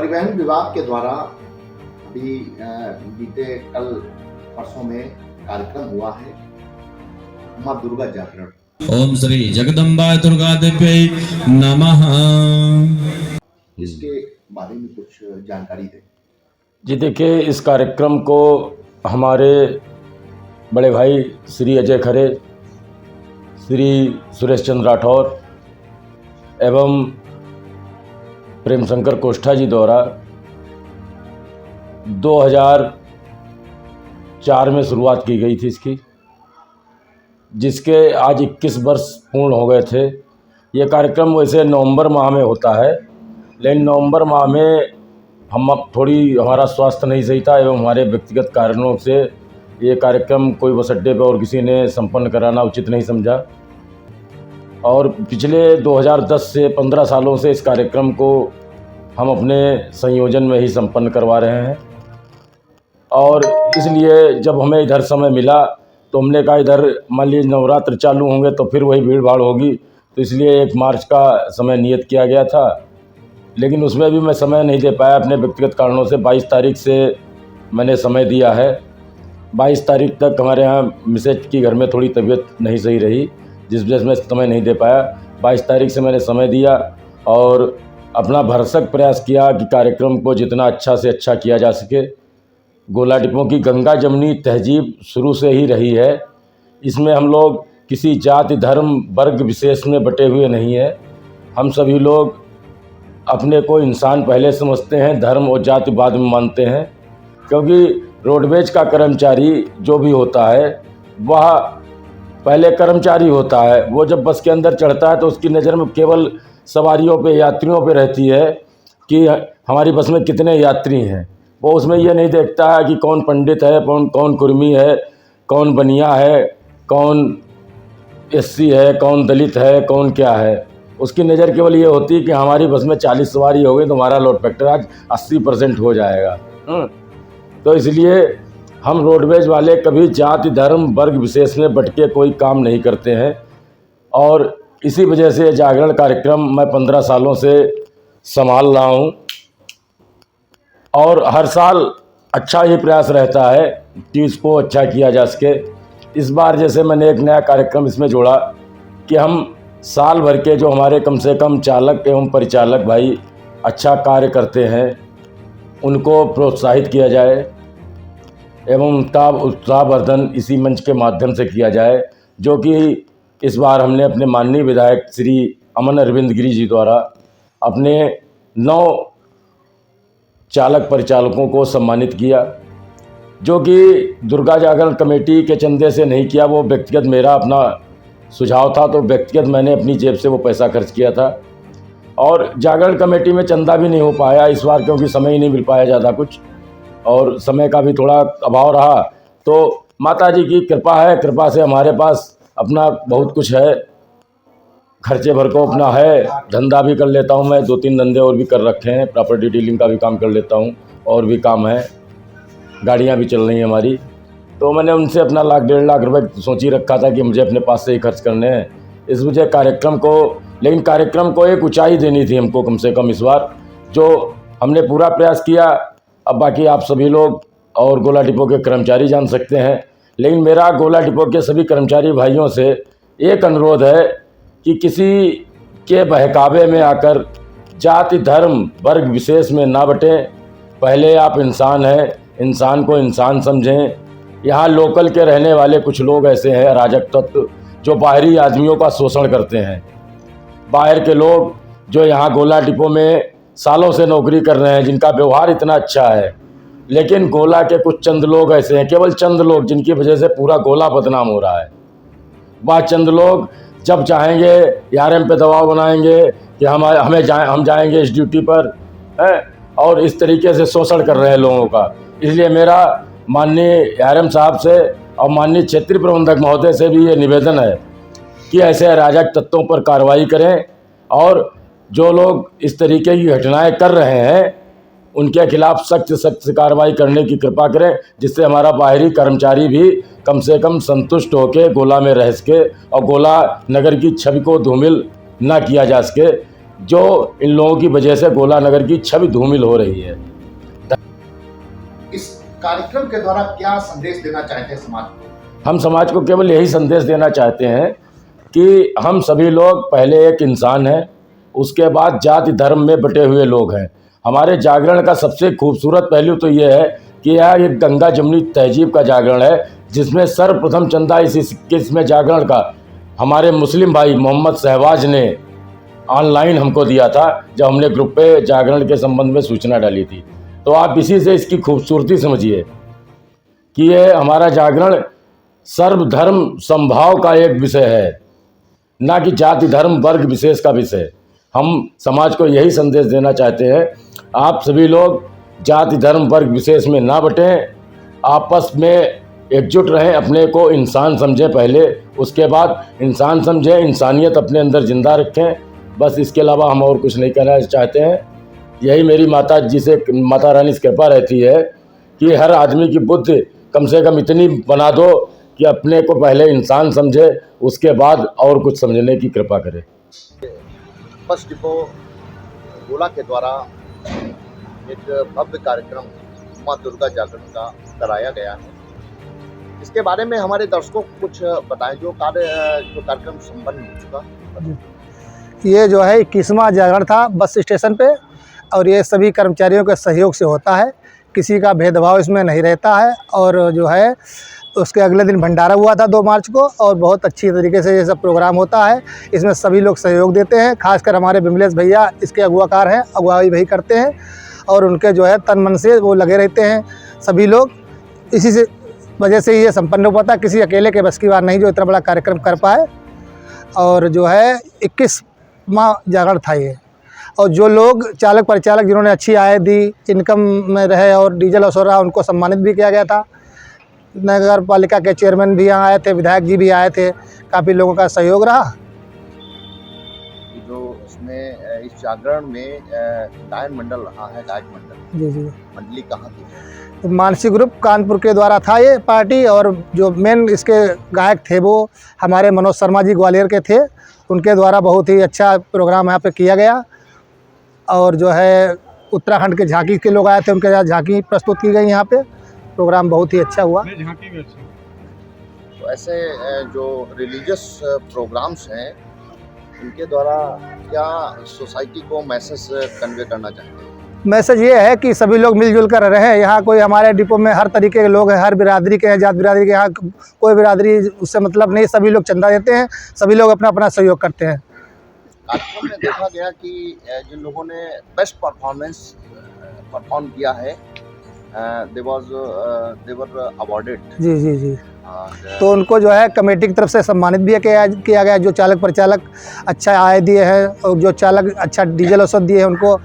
परिवहन विभाग के द्वारा अभी बीते कल परसों में कार्यक्रम हुआ है माँ दुर्गा जागरण। ओम श्री जगदम्बा दुर्गा देव्यै नमः। इसके बारे में कुछ जानकारी दें। जी देखिए, इस कार्यक्रम को हमारे बड़े भाई श्री अजय खरे, श्री सुरेश चंद्र राठौर एवं प्रेम शंकर कोष्ठा जी द्वारा 2004 में शुरुआत की गई थी इसकी, जिसके आज 21 वर्ष पूर्ण हो गए थे। ये कार्यक्रम वैसे नवंबर माह में होता है, लेकिन नवंबर माह में हमारा स्वास्थ्य नहीं सही था एवं हमारे व्यक्तिगत कारणों से ये कार्यक्रम कोई बस अड्डे पर और किसी ने संपन्न कराना उचित नहीं समझा, और पिछले 2010 से 15 सालों से इस कार्यक्रम को हम अपने संयोजन में ही संपन्न करवा रहे हैं। और इसलिए जब हमें इधर समय मिला तो हमने कहा इधर मान लीजिए नवरात्र चालू होंगे तो फिर वही भीड़ भाड़ होगी, तो इसलिए 1 मार्च का समय नियत किया गया था, लेकिन उसमें भी मैं समय नहीं दे पाया अपने व्यक्तिगत कारणों से। 22 तारीख से मैंने समय दिया है। 22 तारीख तक हमारे यहाँ मिसेज की घर में थोड़ी तबीयत नहीं सही रही, जिस वजह से मैं समय नहीं दे पाया। 22 तारीख से मैंने समय दिया और अपना भरसक प्रयास किया कि कार्यक्रम को जितना अच्छा से अच्छा किया जा सके। गोला डिपो की गंगा जमनी तहजीब शुरू से ही रही है। इसमें हम लोग किसी जाति धर्म वर्ग विशेष में बटे हुए नहीं हैं। हम सभी लोग अपने को इंसान पहले समझते हैं, धर्म और जाति बाद में मानते हैं, क्योंकि रोडवेज का कर्मचारी जो भी होता है वह पहले कर्मचारी होता है। वो जब बस के अंदर चढ़ता है तो उसकी नज़र में केवल सवारियों पे, यात्रियों पे रहती है कि हमारी बस में कितने यात्री हैं। वो उसमें ये नहीं देखता है कि कौन पंडित है, कौन कुर्मी है, कौन बनिया है, कौन एससी है, कौन दलित है, कौन क्या है। उसकी नज़र केवल ये होती है कि हमारी बस में 40 सवारी हो गई तो हमारा लोड फैक्टर आज 80% हो जाएगा। तो इसलिए हम रोडवेज वाले कभी जाति धर्म वर्ग विशेष में बट के कोई काम नहीं करते हैं, और इसी वजह से जागरण कार्यक्रम मैं 15 सालों से संभाल रहा हूँ और हर साल अच्छा ही प्रयास रहता है कि इसको अच्छा किया जा सके। इस बार जैसे मैंने एक नया कार्यक्रम इसमें जोड़ा कि हम साल भर के जो हमारे कम से कम चालक एवं परिचालक भाई अच्छा कार्य करते हैं उनको प्रोत्साहित किया जाए एवं उनका उत्साहवर्धन इसी मंच के माध्यम से किया जाए, जो कि इस बार हमने अपने माननीय विधायक श्री अमन अरविंद गिरी जी द्वारा अपने 9 चालक परिचालकों को सम्मानित किया, जो कि दुर्गा जागरण कमेटी के चंदे से नहीं किया। वो व्यक्तिगत मेरा अपना सुझाव था, तो व्यक्तिगत मैंने अपनी जेब से वो पैसा खर्च किया था। और जागरण कमेटी में चंदा भी नहीं हो पाया इस बार, क्योंकि समय ही नहीं मिल पाया ज़्यादा कुछ, और समय का भी थोड़ा अभाव रहा। तो माता जी की कृपा है, कृपा से हमारे पास अपना बहुत कुछ है, खर्चे भर को अपना है। धंधा भी कर लेता हूँ मैं, 2-3 धंधे और भी कर रखे हैं, प्रॉपर्टी डीलिंग का भी काम कर लेता हूँ, और भी काम है, गाड़ियाँ भी चल रही हैं हमारी। तो मैंने उनसे अपना 1-1.5 लाख रुपए सोच ही रखा था कि मुझे अपने पास से ही खर्च करने हैं। इस वजह कार्यक्रम को एक ऊंचाई देनी थी हमको कम से कम इस बार, जो हमने पूरा प्रयास किया। अब बाकी आप सभी लोग और गोला डिपो के कर्मचारी जान सकते हैं, लेकिन मेरा गोला डिपो के सभी कर्मचारी भाइयों से एक अनुरोध है कि किसी के बहकावे में आकर जाति धर्म वर्ग विशेष में ना बटें। पहले आप इंसान हैं, इंसान को इंसान समझें। यहाँ लोकल के रहने वाले कुछ लोग ऐसे हैं अराजक तत्व जो बाहरी आदमियों का शोषण करते हैं। बाहर के लोग जो यहाँ गोला डिपो में सालों से नौकरी कर रहे हैं, जिनका व्यवहार इतना अच्छा है, लेकिन गोला के कुछ चंद लोग ऐसे हैं, केवल चंद लोग, जिनकी वजह से पूरा गोला बदनाम हो रहा है। वह चंद लोग जब चाहेंगे आरएम पे दबाव बनाएंगे कि हम जाएंगे इस ड्यूटी पर है, और इस तरीके से शोषण कर रहे हैं लोगों का। इसलिए मेरा माननीय आरएम साहब से और माननीय क्षेत्रीय प्रबंधक महोदय से भी ये निवेदन है कि ऐसे अराजक तत्वों पर कार्रवाई करें, और जो लोग इस तरीके की घटनाएं कर रहे हैं उनके खिलाफ सख्त से कार्रवाई करने की कृपा करें, जिससे हमारा बाहरी कर्मचारी भी कम से कम संतुष्ट होकर गोला में रह सके और गोला नगर की छवि को धूमिल न किया जा सके। जो इन लोगों की वजह से गोला नगर की छवि धूमिल हो रही है। इस कार्यक्रम के द्वारा क्या संदेश देना चाहते हैं समाज को? हम समाज को केवल यही संदेश देना चाहते हैं कि हम सभी लोग पहले एक इंसान हैं, उसके बाद जाति धर्म में बटे हुए लोग हैं। हमारे जागरण का सबसे खूबसूरत पहलू तो ये है कि यह एक गंगा जमुनी तहजीब का जागरण है, जिसमें सर्वप्रथम चंदा इस 21वें जागरण का हमारे मुस्लिम भाई मोहम्मद शहबाज ने ऑनलाइन हमको दिया था, जब हमने ग्रुप पे जागरण के संबंध में सूचना डाली थी। तो आप इसी से इसकी खूबसूरती समझिए कि ये हमारा जागरण सर्वधर्म समभाव का एक विषय है, ना कि जाति धर्म वर्ग विशेष का विषय। हम समाज को यही संदेश देना चाहते हैं, आप सभी लोग जाति धर्म वर्ग विशेष में ना बटें, आपस में एकजुट रहें, अपने को इंसान समझें पहले, उसके बाद इंसान समझें, इंसानियत अपने अंदर जिंदा रखें। बस इसके अलावा हम और कुछ नहीं कहना चाहते हैं। यही मेरी माता जी से, माता रानी से कृपा रहती है कि हर आदमी की बुद्धि कम से कम इतनी बना दो कि अपने को पहले इंसान समझे, उसके बाद और कुछ समझने की कृपा करे। बस डिपो गोला के द्वारा एक भव्य कार्यक्रम माँ दुर्गा जागरण का कराया गया है। इसके बारे में हमारे दर्शकों को कुछ बताएं, जो कार्यक्रम संपन्न हो चुका। ये जो है 21वां जागरण था बस स्टेशन पे, और ये सभी कर्मचारियों के सहयोग से होता है, किसी का भेदभाव इसमें नहीं रहता है। और जो है उसके अगले दिन भंडारा हुआ था 2 मार्च को, और बहुत अच्छी तरीके से ये सब प्रोग्राम होता है। इसमें सभी लोग सहयोग देते हैं, खासकर हमारे विमलेश भैया इसके अगुवाकार हैं, अगुवाई वही करते हैं, और उनके जो है तन मन से वो लगे रहते हैं सभी लोग। इसी से वजह से ये संपन्न हो पाता है, किसी अकेले के बस की बात नहीं जो इतना बड़ा कार्यक्रम कर पाए। और जो है 21वां जागरण था ये, और जो लोग चालक परिचालक जिन्होंने अच्छी आय दी, इनकम में रहे और डीजल वसूल रहा, उनको सम्मानित भी किया गया था। नगर पालिका के चेयरमैन भी यहाँ आए थे, विधायक जी भी आए थे, काफ़ी लोगों का सहयोग रहा। जो इसमें इस जागरण में गायन मंडल रहा है, गायक मंडल, जी जी, मंडली कहाँ की? तो मानसी ग्रुप कानपुर के द्वारा था ये पार्टी, और जो मेन इसके गायक थे वो हमारे मनोज शर्मा जी ग्वालियर के थे, उनके द्वारा बहुत ही अच्छा प्रोग्राम यहाँ पे किया गया। और जो है उत्तराखंड के झांकी के लोग आए थे, उनके साथ झांकी प्रस्तुत की गई। यहाँ पे प्रोग्राम बहुत ही अच्छा हुआ। तो ऐसे जो रिलीजियस प्रोग्राम्स हैं, उनके द्वारा क्या सोसाइटी को मैसेज कन्वे करना चाहते हैं? मैसेज ये है कि सभी लोग मिलजुल कर रहें। यहाँ कोई हमारे डिपो में हर तरीके के लोग हैं, हर बिरादरी के हैं, जात बिरादरी के। यहाँ कोई बिरादरी उससे मतलब नहीं, सभी लोग चंदा देते हैं, सभी लोग अपना अपना सहयोग करते हैं। कार्यक्रम में देखा गया कि जिन लोगों ने बेस्ट परफॉर्म किया है, दे वर अवार्डेड। जी जी जी, तो उनको जो है कमेटी की तरफ से सम्मानित भी किया गया। जो चालक परिचालक अच्छा आय दिए हैं और जो चालक अच्छा डीजल औसत दिए हैं, उनको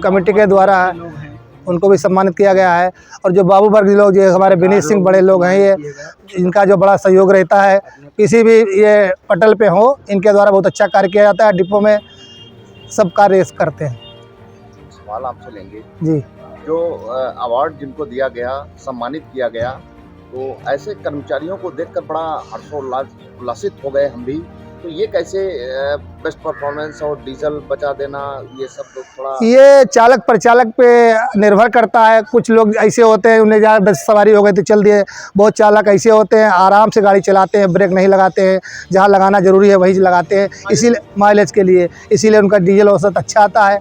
कमेटी के द्वारा उनको भी सम्मानित किया गया है। और जो बाबू वर्ग लोग, जो हमारे विनीत सिंह बड़े लोग हैं, ये इनका जो बड़ा सहयोग रहता है, किसी भी ये पटल पे हो, इनके द्वारा बहुत अच्छा कार्य किया जाता है। डिपो में सब कार्य करते हैं। सवाल आपसे लेंगे जी, जो अवार्ड जिनको दिया गया, सम्मानित किया गया, तो ऐसे कर्मचारियों को देखकर बड़ा हर्षोल्लासित हो गए हम भी। तो ये कैसे बेस्ट परफॉर्मेंस और डीजल बचा देना, ये सब तो थोड़ा, ये चालक परिचालक पे निर्भर करता है। कुछ लोग ऐसे होते हैं, उन्हें ज़्यादा 10 सवारी हो गई तो चल दिए। बहुत चालक ऐसे होते हैं, आराम से गाड़ी चलाते हैं, ब्रेक नहीं लगाते हैं, जहाँ लगाना जरूरी है वहीं लगाते हैं, इसीलिए माइलेज के लिए, इसीलिए उनका डीजल औसत अच्छा आता है।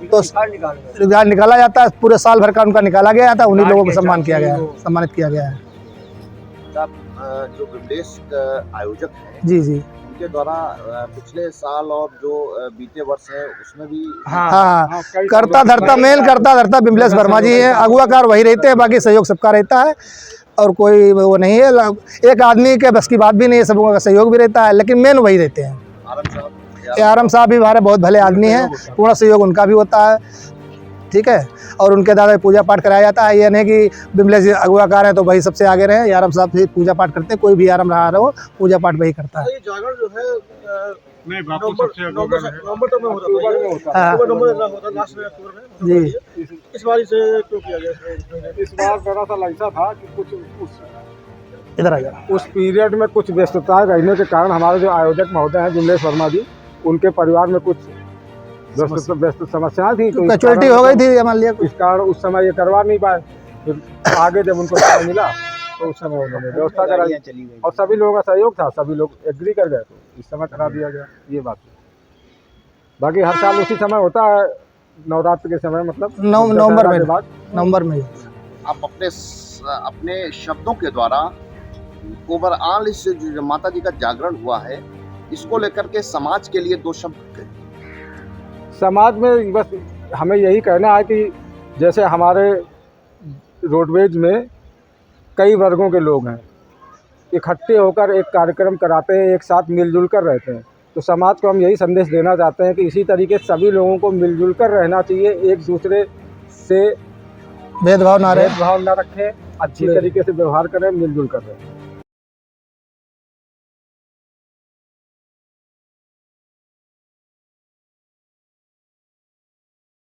तो रिकॉर्ड निकाला जाता है, पूरे साल भर का उनका निकाला गया था, उन्हीं लोगों को सम्मानित किया गया है। जो विमलेश आयोजक है, जी जी, उनके द्वारा पिछले साल और जो बीते वर्ष है उसमें भी हाँ, करता धरता विमलेश वर्मा जी है, अगुवाकार वही रहते हैं, बाकी सहयोग सबका रहता है। और कोई वो नहीं है, एक आदमी के बस की बात भी नहीं है, सबका सहयोग भी रहता है, लेकिन मेन वही रहते हैं। आरम साहब भी हमारे बहुत भले आदमी हैं, पूर्ण सहयोग उनका भी होता है, ठीक है। और उनके द्वारा पूजा पाठ कराया जाता है। ये नहीं कि विमलेश अगुवाकार है तो वही सबसे आगे रहे, आरम साहब भी पूजा पाठ करते हैं, कोई भी आरम रहा हो पूजा पाठ वही करता है। ये जागरण जो है जी, इस बार से क्यों किया गया? इस बार दरअसल ऐसा था कि कुछ इधर आ गया, उस पीरियड में कुछ व्यस्तताएं रहने के कारण हमारे जो आयोजक महोदय हैं विमलेश वर्मा जी, उनके परिवार में कुछ व्यस्त समस्याएं थी, तो इस कैचुअलिटी कारण हो गई थी मान लिया। इस कारण उस समय ये करवा नहीं पाए। फिर आगे जब उनको समय मिला तो उस समय उन्होंने व्यवस्था कराई और सभी लोगों का सहयोग था, सभी लोग एग्री कर गए, तो इस समय करा दिया गया। ये बात है। बाकी हर साल उसी समय होता है, नवरात्र के समय, मतलब नवंबर दशहरा के में, बाद। नवंबर में। आप अपने शब्दों के द्वारा ओवरऑल इस जो माता जी का जागरण हुआ है, इसको लेकर के समाज के लिए 2 शब्द कहिए। समाज में बस हमें यही कहना है कि जैसे हमारे रोडवेज में कई वर्गों के लोग हैं, इकट्ठे होकर एक कार्यक्रम कराते हैं, एक साथ मिलजुल कर रहते हैं, तो समाज को हम यही संदेश देना चाहते हैं कि इसी तरीके से सभी लोगों को मिलजुल कर रहना चाहिए, एक दूसरे से भेदभाव ना रहे। भेदभाव न रखें, अच्छी तरीके से व्यवहार करें, मिलजुल कर रहें।